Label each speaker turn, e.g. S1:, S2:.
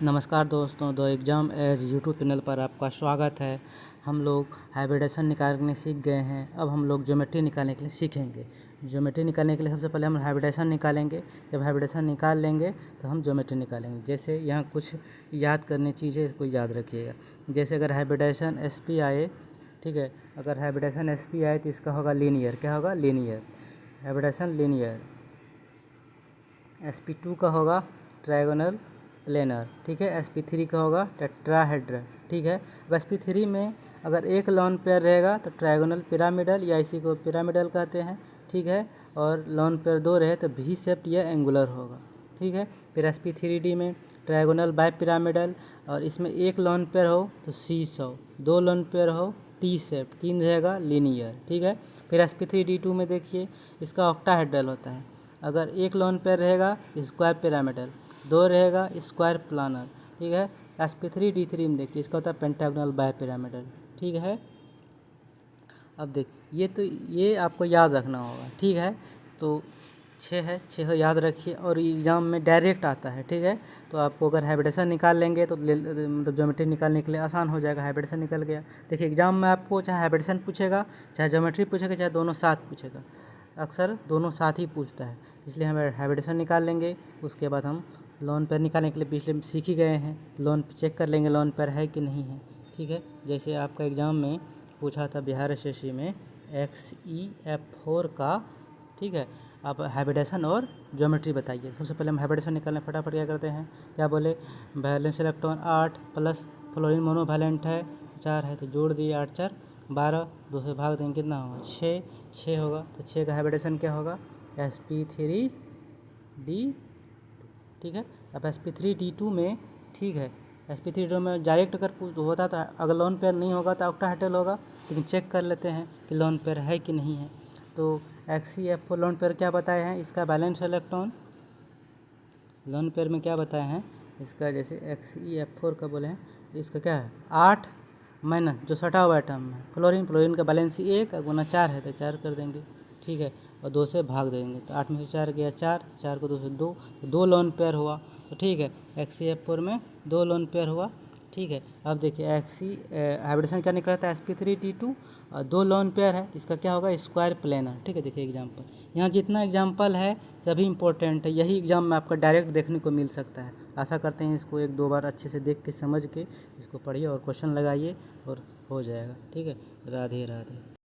S1: नमस्कार दोस्तों, the exam edge YouTube channel पर आपका स्वागत है। हम लोग हाइब्रिडेशन निकालने सीख गए हैं। अब हम लोग ज्योमेट्री निकालने के लिए सीखेंगे। ज्योमेट्री निकालने के लिए सबसे पहले हम हाइब्रिडेशन निकालेंगे। जब हाइब्रिडेशन निकाल लेंगे तो हम ज्योमेट्री निकालेंगे। जैसे यहाँ कुछ याद करने चीज़ें, इसको याद रखिएगा। जैसे अगर हाइब्रिडेशन एस पी आए, ठीक है, अगर हाइब्रिडेशन एस पी आए तो इसका होगा लीनियर। क्या होगा? लीनियर। Hybridisation linear. sp2 का होगा ट्रायगोनल प्लेनर, ठीक है। sp3 का होगा टेट्राहेड्रल, ठीक है। अब sp3 में अगर एक लोन पेयर रहेगा तो ट्रायगोनल पिरामिडल या इसी को पिरामिडल कहते हैं, ठीक है। और लोन पेयर दो रहे तो भी शेप्ड या एंगुलर होगा, ठीक है। फिर sp3d में ट्रायगोनल बाय पिरामिडल, और इसमें एक लोन पेयर हो तो सीसॉ, दो लोन पेयर हो टी शेप, तीन रहेगा लीनियर, ठीक है। फिर sp3d2 में देखिए इसका ऑक्टाहेड्रल होता है। अगर एक लोन पेयर रहेगा स्क्वायर पिरामिडल, दो रहेगा स्क्वायर प्लानर, ठीक है। sp3d3 में देखिए इसका होता है पेंटागोनल बाय पिरामिडल, ठीक है। अब देख ये आपको याद रखना होगा, ठीक है। तो 6 है, 6 याद रखिए और एग्ज़ाम में डायरेक्ट आता है, ठीक है। तो आपको अगर हाइब्रिडेशन निकाल लेंगे तो मतलब ज्योमेट्री निकालने के लिए आसान हो जाएगा। हाइब्रिडेशन निकल गया। देखिए एग्ज़ाम में आपको चाहे हाइब्रिडेशन पूछेगा, चाहे ज्योमेट्री पूछेगा, चाहे दोनों साथ पूछेगा। अक्सर दोनों साथ ही पूछता है, इसलिए हम हाइब्रिडेशन निकाल लेंगे। उसके बाद हम लोन पेयर निकालने के लिए पिछले सीख ही गए हैं। लोन चेक कर लेंगे लोन पेयर है कि नहीं है, ठीक है। जैसे आपका एग्ज़ाम में पूछा था बिहार एसएससी में XEF4 का, ठीक है। आप हाइब्रिडेशन और ज्योमेट्री बताइए। सबसे पहले हम हाइब्रिडेशन निकालने फटाफट क्या करते हैं, क्या बोले, valence electron 8 plus fluorine monovalent है 4 है तो जोड़ दिए 8 4 12, 2 से भाग देंगे कितना होगा 6 होगा। तो 6 का हाइब्रिडेशन क्या होगा sp3d, ठीक है। अब sp3d2 में, ठीक है, sp3d2 में डायरेक्ट अगर होता तो अगर लोन पेयर नहीं होगा तो ऑक्टाहेड्रल होगा, लेकिन चेक कर लेते हैं कि लोन पेयर है कि नहीं है। तो XEF4 लोन पेयर क्या बताए हैं, इसका बैलेंस इलेक्ट्रॉन लोन पेयर में क्या बताए हैं इसका, जैसे XEF4 का बोले हैं इसका क्या है 8 माइनस जो सटा हुआ एटम है फ्लोरीन का बैलेंस 1 गुना 4 है तो 4 कर देंगे, ठीक है। और 2 से भाग देंगे तो 8 में से 4 गया 4 को 2 से 2, तो 2 लोन पेयर हुआ। तो ठीक है, XEF4 में 2 लोन पेयर हुआ, ठीक है। अब देखिए हाइब्रिडेशन क्या निकला था sp3d2 और 2 लोन पेयर है, इसका क्या होगा स्क्वायर प्लेनर, ठीक है। देखिए एग्जाम्पल, यहाँ जितना एग्जाम्पल है सभी इंपॉर्टेंट है। यही एग्जाम में आपका डायरेक्ट देखने को मिल सकता है। आशा करते हैं इसको 1-2 बार अच्छे से देख के समझ के इसको पढ़िए और क्वेश्चन लगाइए और हो जाएगा, ठीक है। राधे राधे।